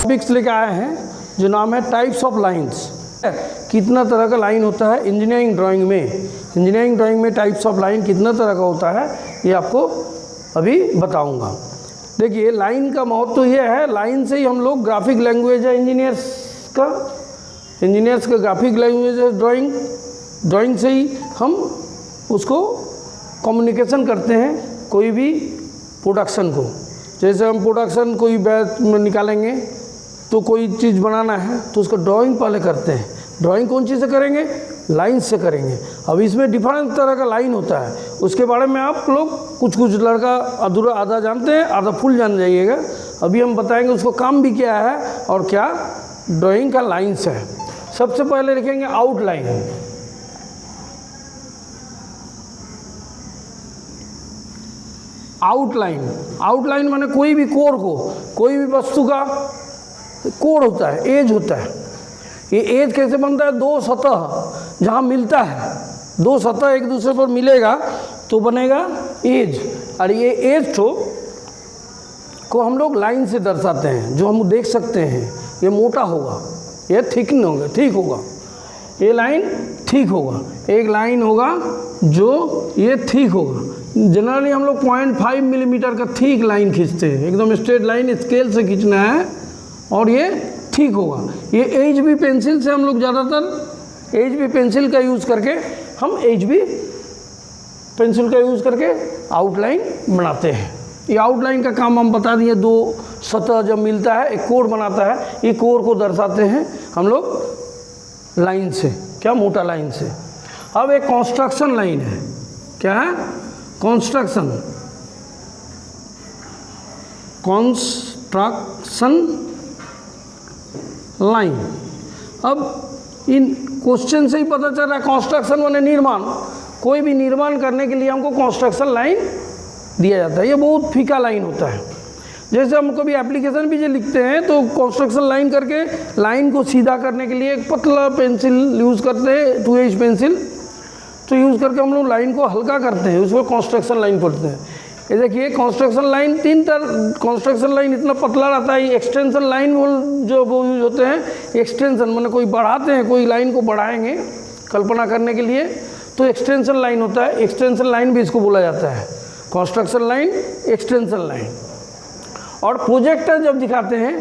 Topics लेके आए हैं जो नाम है टाइप्स ऑफ लाइंस। कितना तरह का लाइन होता है इंजीनियरिंग ड्राइंग में। इंजीनियरिंग ड्राइंग में टाइप्स ऑफ लाइन कितना तरह का होता है ये आपको अभी बताऊंगा। देखिए लाइन का महत्व तो ये है, लाइन से ही हम लोग ग्राफिक लैंग्वेज है इंजीनियर्स का ग्राफिक लैंग्वेज है ड्राइंग से ही हम उसको कम्युनिकेशन करते हैं कोई भी प्रोडक्शन को। जैसे हम प्रोडक्शन कोई बैच में निकालेंगे तो कोई चीज़ बनाना है तो उसका ड्राइंग पहले करते हैं। ड्राइंग कौन चीज़ से करेंगे? लाइन से करेंगे। अब इसमें डिफरेंट तरह का लाइन होता है, उसके बारे में आप लोग कुछ लड़का अधूरा आधा जानते हैं, आधा फुल जान जाइएगा। अभी हम बताएंगे उसको काम भी क्या है और क्या ड्राइंग का लाइन्स है। सबसे पहले लिखेंगे आउटलाइन। आउटलाइन माने कोई भी कोर को, कोई भी वस्तु का कोर होता है, एज होता है। ये एज कैसे बनता है? दो सतह जहाँ मिलता है, दो सतह एक दूसरे पर मिलेगा तो बनेगा एज। और ये एज को हम लोग लाइन से दर्शाते हैं, जो हम देख सकते हैं। ये मोटा होगा, ये ठीक होगा, ये लाइन ठीक होगा। एक लाइन होगा जो ये ठीक होगा। जनरली हम लोग 0.5 मिलीमीटर का ठीक लाइन खींचते हैं, एकदम स्ट्रेट लाइन स्केल से खींचना है और ये ठीक होगा। ये HB पेंसिल से हम लोग ज़्यादातर HB पेंसिल का यूज़ करके हम HB पेंसिल का यूज़ करके आउटलाइन बनाते हैं। ये आउटलाइन का काम हम बता दिए। दो सतह जब मिलता है एक कोर बनाता है, ये कोर को दर्शाते हैं हम लोग लाइन से, क्या मोटा लाइन से। अब एक कंस्ट्रक्शन लाइन है, क्या है? Construction line. अब इन क्वेश्चन से ही पता चल रहा है कंस्ट्रक्शन माने निर्माण। कोई भी निर्माण करने के लिए हमको कंस्ट्रक्शन लाइन दिया जाता है। ये बहुत फीका लाइन होता है। जैसे हम कभी एप्लीकेशन भी जो लिखते हैं तो कंस्ट्रक्शन लाइन करके लाइन को सीधा करने के लिए एक पतला पेंसिल यूज़ करते हैं, 2H पेंसिल तो यूज़ करके हम लोग लाइन को हल्का करते हैं, उसको कंस्ट्रक्शन लाइन पढ़ते हैं। ये देखिए कंस्ट्रक्शन लाइन तीन तरह, कंस्ट्रक्शन लाइन इतना पतला रहता है। एक्सटेंशन लाइन जो वो यूज होते हैं, एक्सटेंशन माने कोई बढ़ाते हैं, कोई लाइन को बढ़ाएंगे कल्पना करने के लिए तो एक्सटेंशन लाइन होता है। एक्सटेंशन लाइन भी इसको बोला जाता है, कंस्ट्रक्शन लाइन, एक्सटेंशन लाइन। और प्रोजेक्टर जब दिखाते हैं,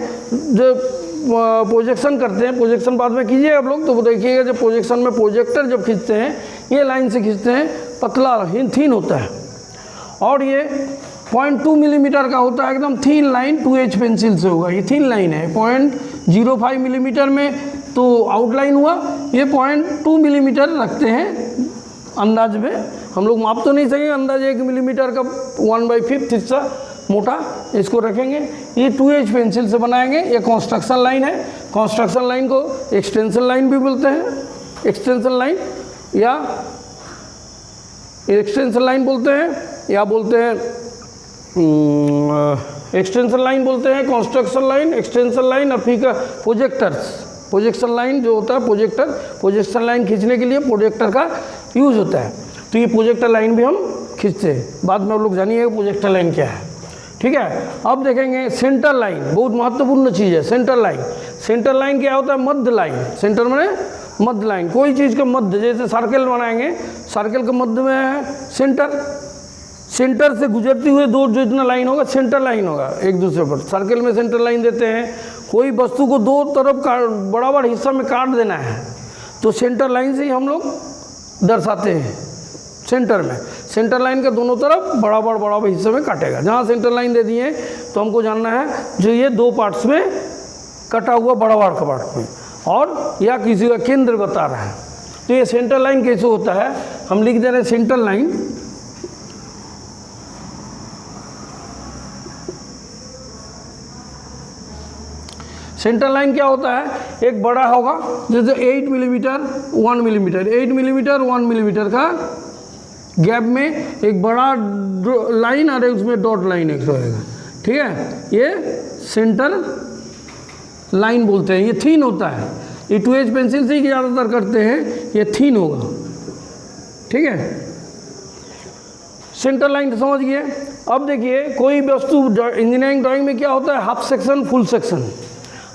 जब प्रोजेक्शन करते हैं, प्रोजेक्शन बाद में कीजिए आप लोग तो देखिएगा जब प्रोजेक्शन में प्रोजेक्टर जब खींचते हैं ये लाइन से खींचते हैं, पतला थीन होता है। और ये 0.2 मिलीमीटर का होता है, एकदम थीन लाइन 2H पेंसिल से होगा। ये थीन लाइन है। 0.05 मिलीमीटर में तो आउटलाइन हुआ, ये 0.2 मिलीमीटर रखते हैं अंदाज में। हम लोग माप तो नहीं सकेंगे, अंदाज 1 मिलीमीटर का 1/5 हिस्सा मोटा इसको रखेंगे। ये 2H पेंसिल से बनाएंगे। ये कंस्ट्रक्शन लाइन है। कंस्ट्रक्शन लाइन को एक्सटेंशन लाइन भी बोलते हैं, एक्सटेंशन लाइन या एक्सटेंशन लाइन बोलते हैं, या बोलते हैं एक्सटेंशन लाइन बोलते हैं, कंस्ट्रक्शन लाइन, एक्सटेंशन लाइन। और फिर प्रोजेक्शन लाइन जो होता है, प्रोजेक्शन लाइन खींचने के लिए प्रोजेक्टर का यूज़ होता है। तो ये प्रोजेक्टर लाइन भी हम खींचते हैं। बाद में आप लोग जानिए प्रोजेक्टर लाइन क्या है, ठीक है। अब देखेंगे सेंटर लाइन, बहुत महत्वपूर्ण चीज़ है सेंटर लाइन। सेंटर लाइन क्या होता है? मध्य लाइन। सेंटर में मध्य लाइन, कोई चीज़ का मध्य, जैसे सर्कल बनाएंगे, सर्कल के मध्य में है सेंटर से गुजरती हुई दो जो इतना लाइन होगा सेंटर लाइन होगा एक दूसरे पर। सर्कल में सेंटर लाइन देते हैं। कोई वस्तु को दो तरफ बराबर हिस्सा में काट देना है तो सेंटर लाइन से ही हम लोग दर्शाते हैं। सेंटर में सेंटर लाइन के दोनों तरफ बराबर हिस्से में काटेगा। जहाँ सेंटर लाइन दे दिए तो हमको जानना है जो ये दो पार्ट्स में कटा हुआ बराबर का पार्ट में, और या किसी का केंद्र बता रहा है। तो ये सेंटर लाइन कैसे होता है? हम लिख दे रहे हैं सेंटर लाइन। सेंटर लाइन क्या होता है? एक बड़ा होगा जैसे 8 मिलीमीटर 1 मिलीमीटर, 8 मिलीमीटर 1 मिलीमीटर का गैप में एक बड़ा लाइन और उसमें डॉट लाइन एक रहेगा, ठीक है। ये सेंटर लाइन बोलते हैं। ये थीन होता है। ये 2H पेंसिल से ही ज़्यादातर करते हैं, ये थीन होगा, ठीक है। सेंटर लाइन समझ गए। अब देखिए कोई वस्तु इंजीनियरिंग ड्राइंग में क्या होता है? Half section, full section.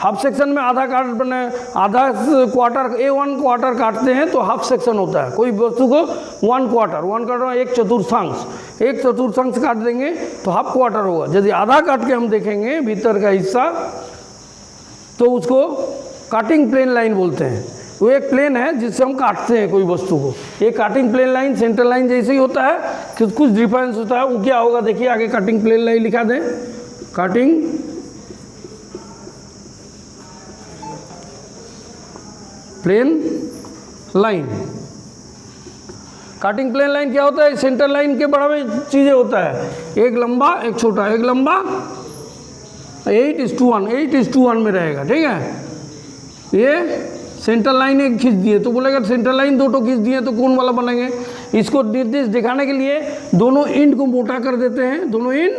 Half section में आधा काट बने, आधा क्वार्टर, A1 क्वार्टर काटते हैं तो हाफ सेक्शन होता है। कोई वस्तु को 1 क्वार्टर एक चतुर्थांश काट देंगे तो हाफ क्वार्टर होगा। यदि आधा काट के हम देखेंगे भीतर का हिस्सा तो उसको काटिंग प्लेन लाइन बोलते हैं। वो एक प्लेन है जिससे हम काटते हैं कोई वस्तु को। ये cutting plane line centre line जैसे ही होता है कि कुछ डिफरेंस होता है। वो क्या होगा देखिए, आगे काटिंग प्लेन लाइन लिखा दें, cutting plane line. Cutting plane line क्या होता है, सेंटर लाइन के बड़ा में चीज़ें होता है, एक लंबा एक छोटा, एक लंबा 8:1 में रहेगा, ठीक है। ये सेंटर लाइन एक खींच दिए तो बोलेगा सेंटर लाइन 2 खींच दिए तो कौन वाला बनेंगे। इसको निर्देश दिखाने के लिए दोनों एंड को मोटा कर देते हैं, दोनों एंड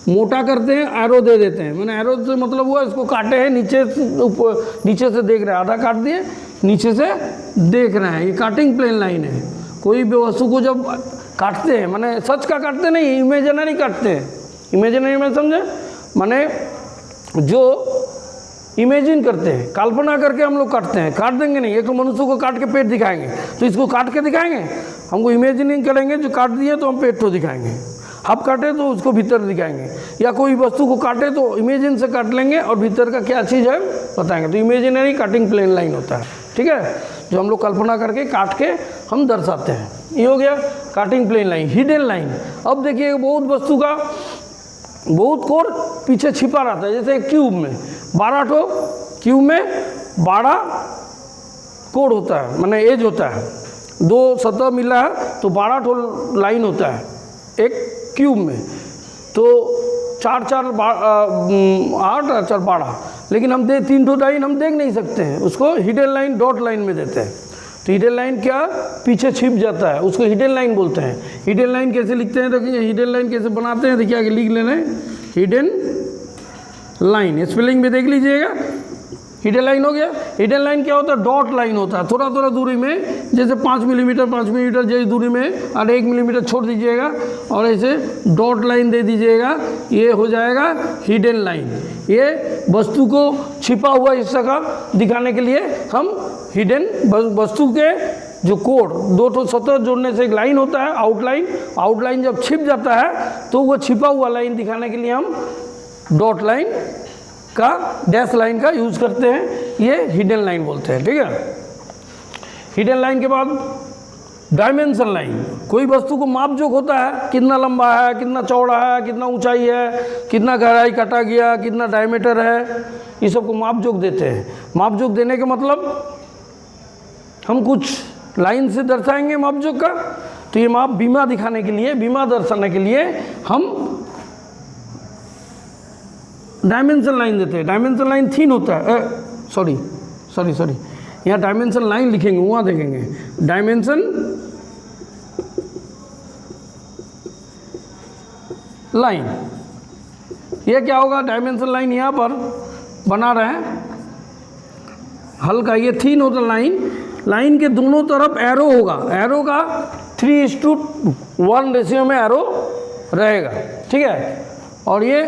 मोटा करते हैं, एरो दे देते हैं। मैंने एरो से मतलब हुआ इसको काटे हैं, नीचे से देख रहे हैं, आधा काट दिए नीचे से देख रहे हैं, ये काटिंग प्लेन लाइन है। कोई भी वस्तु को जब काटते हैं, माने सच का काटते नहीं, इमेजिनरी काटते हैं। इमेजिनरी में समझे, माने जो इमेजिन करते हैं, कल्पना करके हम लोग काटते हैं। काट देंगे नहीं, एक तो मनुष्य को काट के पेट दिखाएंगे तो इसको काट के दिखाएंगे, हमको इमेजिनिंग करेंगे, जो काट दिए तो हम पेट तो दिखाएंगे, हाफ काटे तो उसको भीतर दिखाएंगे, या कोई वस्तु को काटे तो इमेजिन से काट लेंगे और भीतर का क्या चीज़ है बताएंगे। तो इमेजिनरी काटिंग प्लेन लाइन होता है, ठीक है, जो हम लोग कल्पना करके काट के हम दर्शाते हैं। ये हो गया cutting plane line. Hidden line, अब देखिए बहुत वस्तु का बहुत कोड पीछे छिपा रहता है। जैसे क्यूब में 12 ठो, क्यूब में 12 कोड होता है, माने एज होता है, 2 सतह मिला है तो 12 ठो लाइन होता है एक क्यूब में। तो 4 4 8 4 12, लेकिन हम 3 ठो लाइन हम देख नहीं सकते हैं, उसको हिडन लाइन डॉट लाइन में देते हैं। तो हिडन लाइन क्या पीछे छिप जाता है, उसको हिडन लाइन बोलते हैं। हिडन लाइन कैसे लिखते हैं, देखिए हिडन लाइन कैसे बनाते हैं, देखिए आगे लिख लेना है, हिडन लाइन, स्पेलिंग में देख लीजिएगा। हिडन लाइन हो गया। हिडन लाइन क्या होता है, डॉट लाइन होता है, थोड़ा थोड़ा दूरी में, जैसे 5 मिलीमीटर जैसी दूरी में और 1 मिलीमीटर छोड़ दीजिएगा और ऐसे डॉट लाइन दे दीजिएगा, ये हो जाएगा हिडन लाइन। ये वस्तु को छिपा हुआ हिस्सा का दिखाने के लिए हम हिडन वस्तु के जो कोड 2 ठो सतह जोड़ने से एक लाइन होता है आउटलाइन, आउटलाइन जब छिप जाता है तो वो छिपा हुआ लाइन दिखाने के लिए हम डॉट लाइन का डैश लाइन का यूज़ करते हैं, ये हिडन लाइन बोलते हैं, ठीक है। हिडन लाइन के बाद डायमेंशन लाइन, कोई वस्तु को माप जोक होता है, कितना लंबा है, कितना चौड़ा है, कितना ऊंचाई है, कितना गहराई काटा गया, कितना डायमीटर है, ये सब को माप जोक देते हैं। माप जोक देने के मतलब हम कुछ लाइन से दर्शाएंगे माप जोक का, तो ये माप बीमा दिखाने के लिए, बीमा दर्शाने के लिए हम डायमेंशन लाइन देते हैं। डायमेंशन लाइन थीन होता है, सॉरी, यहाँ डायमेंशन लाइन लिखेंगे, वहाँ देखेंगे डायमेंशन लाइन। ये क्या होगा, डायमेंशन लाइन यहाँ पर बना रहे हैं हल्का, ये थीन होता लाइन, लाइन के दोनों तरफ एरो होगा, एरो का 3:1 रेशियो में एरो रहेगा, ठीक है। और ये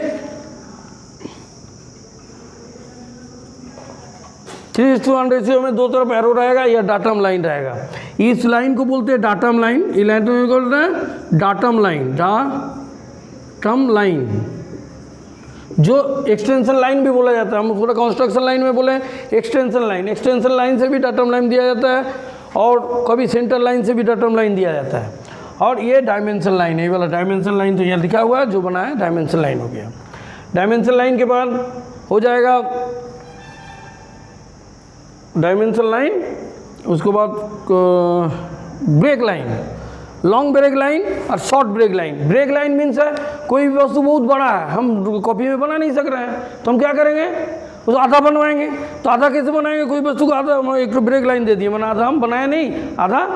3:1 रेशियो में 2 तरफ एरो रहेगा, या डाटम लाइन रहेगा। इस लाइन को बोलते हैं डाटम लाइन, इस लाइन को बोलते हैं डाटम लाइन, डाटम लाइन, जो एक्सटेंशन लाइन भी बोला जाता है। हम थोड़ा कंस्ट्रक्शन लाइन में बोले एक्सटेंशन लाइन, एक्सटेंशन लाइन से भी डाटम लाइन दिया जाता है और कभी सेंटर लाइन से भी डाटम लाइन दिया जाता है। और ये डायमेंशन लाइन है, ये वाला डायमेंशन लाइन तो यहाँ लिखा हुआ है, जो बना है डायमेंशन लाइन हो गया। डायमेंशन लाइन के बाद हो जाएगा डायमेंशन लाइन, उसके बाद break line, long break line और short break line. Break line means है कोई भी वस्तु बहुत बड़ा है, हम कॉपी में बना नहीं सक रहे हैं, तो हम क्या करेंगे, उसको आधा बनवाएंगे। तो आधा कैसे बनाएंगे, कोई वस्तु का आधा, एक तो ब्रेक लाइन दे दिए, मैंने आधा हम बनाया नहीं, आधा।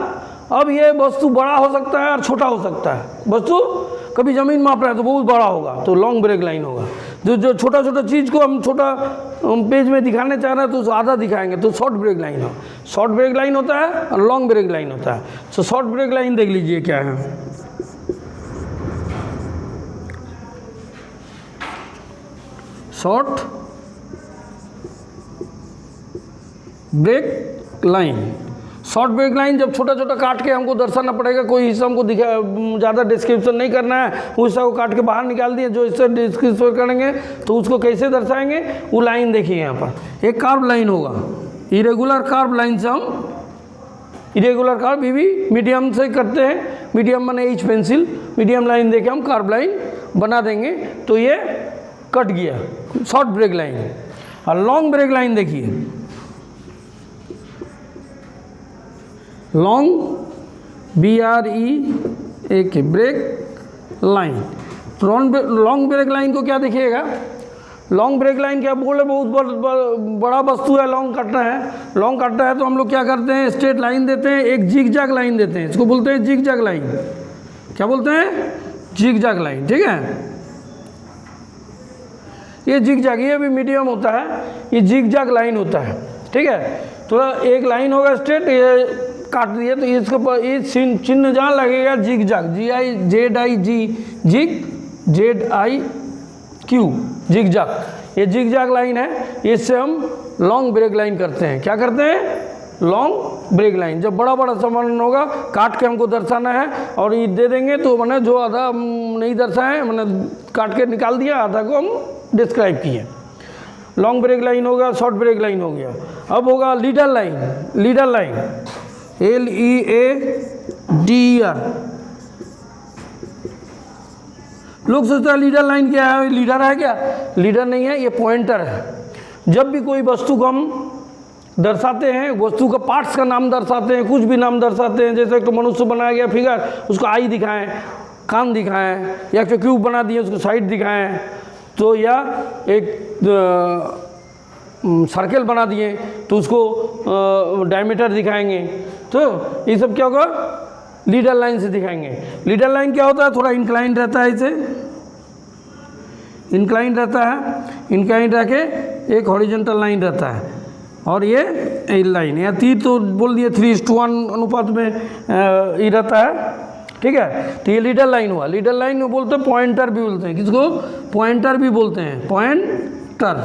अब ये वस्तु बड़ा हो सकता है और छोटा हो सकता है, वस्तु कभी ज़मीन माप रहा है तो बहुत बड़ा होगा तो लॉन्ग ब्रेक लाइन होगा। जो छोटा छोटा चीज़ को हम छोटा पेज में दिखाने चाह रहे हैं तो उसको आधा दिखाएंगे तो शॉर्ट ब्रेक लाइन हो। शॉर्ट ब्रेक लाइन होता है और लॉन्ग ब्रेक लाइन होता है। तो शॉर्ट ब्रेक लाइन देख लीजिए क्या है, short break line. Short break line जब छोटा छोटा काट के हमको दर्शाना पड़ेगा, कोई हिस्सा हमको दिखा ज़्यादा डिस्क्रिप्शन नहीं करना है, उस हिस्सा को काट के बाहर निकाल दिए, जो हिस्सा डिस्क्रिप्शन करेंगे तो उसको कैसे दर्शाएंगे वो लाइन देखिए यहाँ पर एक कार्व लाइन होगा, इरेगुलर कार्व लाइन से हम इरेगुलर कार्व भी मीडियम से करते हैं, मीडियम माने एच पेंसिल, मीडियम लाइन देके हम कार्व लाइन बना देंगे तो ये कट गया शॉर्ट ब्रेक लाइन। और लॉन्ग ब्रेक लाइन देखिए, लॉन्ग BREAK break line. Long break line को क्या देखिएगा, लॉन्ग ब्रेक लाइन क्या बोले बहुत बड़ा वस्तु है, लॉन्ग काटना है, लॉन्ग काटना है तो हम लोग क्या करते हैं स्ट्रेट लाइन देते हैं, एक जिग जैग लाइन देते हैं, इसको बोलते हैं जिग जैग लाइन। क्या बोलते हैं? Zig zag line. ठीक है, ये जिग जैग ये भी मीडियम होता है, ये जिग जैग लाइन होता है। ठीक है, तो एक लाइन होगा स्ट्रेट, ये काट दिए तो इसके ऊपर ये चिन्ह जहाँ लगेगा zig zag, GIGZIG zig zag, ये जिग जैग लाइन है, इससे हम लॉन्ग ब्रेक लाइन करते हैं। क्या करते हैं? Long break line. जब बड़ा बड़ा सामान होगा काट के हमको दर्शाना है और ये दे देंगे तो मैंने जो आधा नहीं दर्शाए मैंने काट के निकाल दिया, आधा को हम डिस्क्राइब किए। लॉन्ग ब्रेक लाइन होगा, शॉर्ट ब्रेक लाइन हो गया। अब होगा leader line. Leader line LEADER। लोग सोचते हैं लीडर लाइन क्या है, लीडर है क्या? लीडर नहीं है, ये पॉइंटर है। जब भी कोई वस्तु को हम दर्शाते हैं, वस्तु का पार्ट्स का नाम दर्शाते हैं, कुछ भी नाम दर्शाते हैं, जैसे एक तो मनुष्य बनाया गया फिगर, उसको आई दिखाएं, कान दिखाएं, या तो क्यूब बना दिए उसको साइड दिखाएं, तो या एक सर्कल बना दिए तो उसको डायमीटर दिखाएंगे, तो ये सब क्या होगा? लीडर लाइन से दिखाएंगे। लीडर लाइन क्या होता है? थोड़ा इंक्लाइन रहता है, इसे इंक्लाइन रहता है, इंक्लाइन रह के एक हॉरिजॉन्टल लाइन रहता है, और ये लाइन या तीर तो बोल दिए 3:1 अनुपात में ये रहता है। ठीक है, तो ये लीडर लाइन हुआ। लीडर लाइन में बोलते हैं पॉइंटर भी बोलते हैं, किसको? पॉइंटर भी बोलते हैं। पॉइंटर,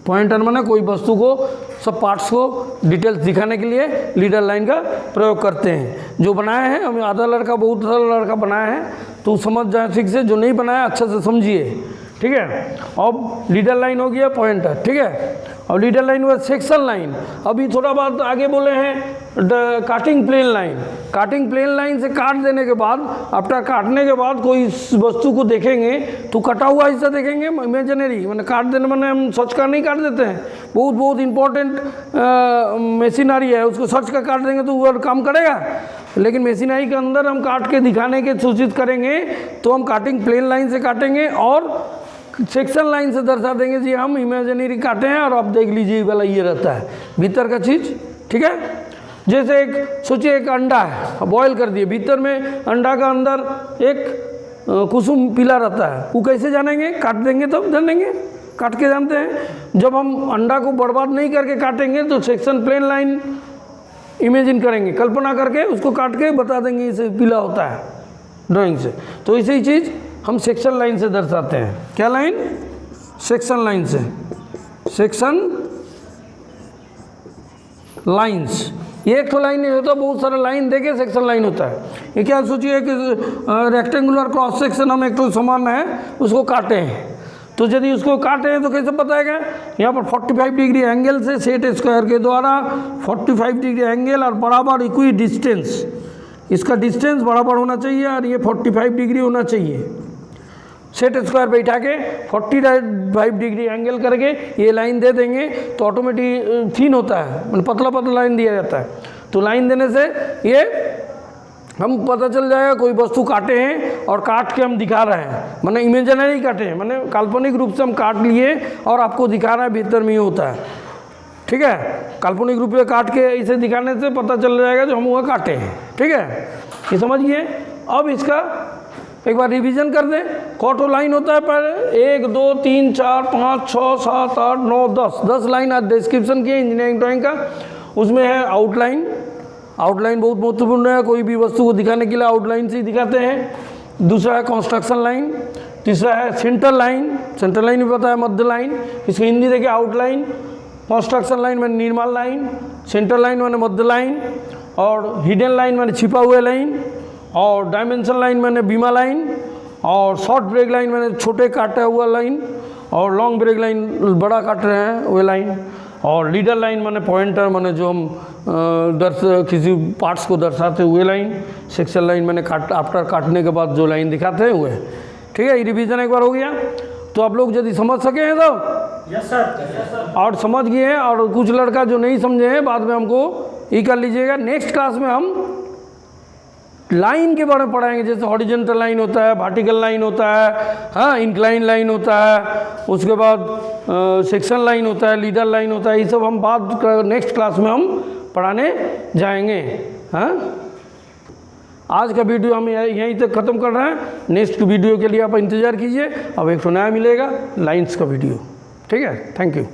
पॉइंटर माने कोई वस्तु को सब पार्ट्स को डिटेल्स दिखाने के लिए लीडर लाइन का प्रयोग करते हैं। जो बनाए हैं हम, आधा लड़का बहुत सारा लड़का बनाया है तो समझ जाए ठीक से, जो नहीं बनाया अच्छा से समझिए। ठीक है, अब लीडर लाइन हो गया पॉइंटर। ठीक है, और लीडर लाइन हुआ सेक्शन लाइन। अभी थोड़ा बात आगे बोले हैं cutting plane line. Cutting plane line से काट देने के बाद, आफ्टर काटने के बाद कोई वस्तु को देखेंगे तो कटा हुआ हिस्सा देखेंगे, इमेजिनरी मैंने काट देने मैंने हम सच का नहीं काट देते हैं, बहुत बहुत इंपॉर्टेंट मशीनरी है, उसको सच का काट देंगे तो वो काम करेगा, लेकिन मशीनरी के अंदर हम काट के दिखाने के सूचित करेंगे तो हम काटिंग प्लेन लाइन से काटेंगे और सेक्शन लाइन से दर्शा देंगे जी हम इमेजिनरी काटे हैं, और आप देख लीजिए वाला ये रहता है भीतर का चीज़। ठीक है, जैसे एक सोचिए एक अंडा है, बॉयल कर दिए, भीतर में अंडा का अंदर एक कुसुम पीला रहता है, वो कैसे जानेंगे? काट देंगे तब जानेंगे, काट के जानते हैं। जब हम अंडा को बर्बाद नहीं करके काटेंगे तो सेक्शन प्लेन लाइन इमेजिन करेंगे, कल्पना करके उसको काट के बता देंगे इसे पीला होता है ड्राइंग से। तो इसी चीज़ हम सेक्शन लाइन से दर्शाते हैं। क्या लाइन? सेक्शन लाइन से। सेक्शन लाइंस, ये एक तो लाइन नहीं होता, बहुत सारा लाइन देके सेक्शन लाइन होता है। ये क्या सोचिए कि रेक्टेंगुलर क्रॉस सेक्शन हम एक तो समान है उसको काटे हैं, तो यदि उसको काटे हैं तो कैसे बताएगा? यहाँ पर 45 डिग्री एंगल से सेट स्क्वायर के द्वारा 45 डिग्री एंगल और बराबर इक्वी डिस्टेंस, इसका डिस्टेंस बराबर होना चाहिए और ये 45 डिग्री होना चाहिए। सेट स्क्वायर बैठा के 45 डिग्री एंगल करके ये लाइन दे देंगे तो ऑटोमेटिक थिन होता है, मतलब पतला पतला लाइन दिया जाता है। तो लाइन देने से ये हम पता चल जाएगा कोई वस्तु काटे हैं और काट के हम दिखा रहे हैं, मैंने इमेजिनरी काटे हैं, मैंने काल्पनिक रूप से हम काट लिए और आपको दिखा रहा है, भीतर में ही होता है। ठीक है, काल्पनिक रूप से काट के इसे दिखाने से पता चल जाएगा जो हम वह काटे हैं। ठीक है, ये समझिए। अब इसका एक बार रिवीजन कर दें। कौटो लाइन होता है पर 1 2 3 4 5 6 7 8 9 10 लाइन आज डिस्क्रिप्शन किए इंजीनियरिंग ड्राइंग का। उसमें है आउटलाइन, आउटलाइन बहुत महत्वपूर्ण है, कोई भी वस्तु को दिखाने के लिए आउटलाइन से ही दिखाते हैं। दूसरा है कंस्ट्रक्शन लाइन, तीसरा है सेंटर लाइन, सेंटर लाइन भी पता है मध्य लाइन, इसको हिंदी देखिए आउटलाइन। कंस्ट्रक्शन लाइन मैंने निर्माण लाइन, सेंटर लाइन मैंने मध्य लाइन, और हिडन लाइन मैंने छिपा हुआ लाइन, और डायमेंशन लाइन मैंने बीमा लाइन, और शॉर्ट ब्रेक लाइन मैंने छोटे काटा हुआ लाइन, और लॉन्ग ब्रेक लाइन बड़ा काट रहे हैं वो लाइन, और लीडर लाइन मैंने पॉइंटर मैंने जो हम किसी पार्ट्स को दर्शाते हुए लाइन, सेक्शन लाइन मैंने आफ्टर काटने के बाद जो लाइन दिखाते हैं हुए। ठीक है, ये रिवीजन एक बार हो गया। तो आप लोग यदि समझ सके हैं तो यस सर, और समझ गए हैं, और कुछ लड़का जो नहीं समझे हैं बाद में हमको ये कर लीजिएगा। नेक्स्ट क्लास में हम लाइन के बारे में पढ़ाएंगे, जैसे हॉरिजॉन्टल लाइन होता है, वर्टिकल लाइन होता है, हाँ इंक्लाइन लाइन होता है, उसके बाद सेक्शन लाइन होता है, लीडर लाइन होता है, ये सब हम बाद नेक्स्ट क्लास में हम पढ़ाने जाएंगे। हाँ, आज का वीडियो हम यहीं तक ख़त्म कर रहे हैं। नेक्स्ट वीडियो के लिए आप इंतज़ार कीजिए, अब एक तो नया मिलेगा लाइन्स का वीडियो। ठीक है, थैंक यू।